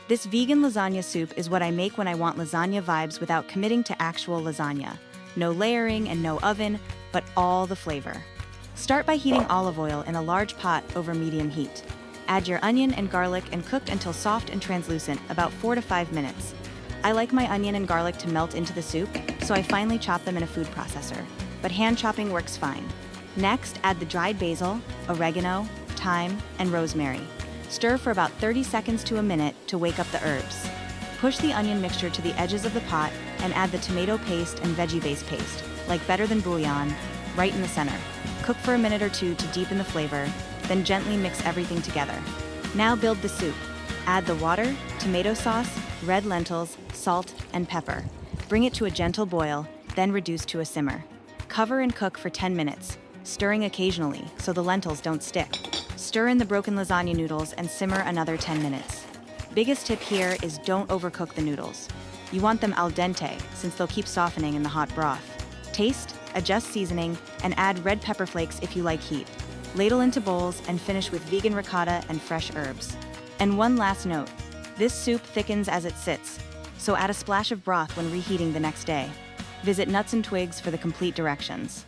This vegan lasagna soup is what I make when I want lasagna vibes without committing to actual lasagna. No layering and no oven, but all the flavor. Start by heating olive oil in a large pot over medium heat. Add your onion and garlic and cook until soft and translucent, about 4 to 5 minutes. I like my onion and garlic to melt into the soup, so I finely chop them in a food processor, but hand chopping works fine. Next, add the dried basil, oregano, thyme, and rosemary. Stir for about 30 seconds to a minute to wake up the herbs. Push the onion mixture to the edges of the pot and add the tomato paste and veggie-based paste, like better than bouillon, right in the center. Cook for a minute or two to deepen the flavor, then gently mix everything together. Now build the soup. Add the water, tomato sauce, red lentils, salt, and pepper. Bring it to a gentle boil, then reduce to a simmer. Cover and cook for 10 minutes, stirring occasionally so the lentils don't stick. Stir in the broken lasagna noodles and simmer another 10 minutes. Biggest tip here is don't overcook the noodles. You want them al dente, since they'll keep softening in the hot broth. Taste, adjust seasoning, and add red pepper flakes if you like heat. Ladle into bowls and finish with vegan ricotta and fresh herbs. And one last note, this soup thickens as it sits, so add a splash of broth when reheating the next day. Visit Nuts and Twigs for the complete directions.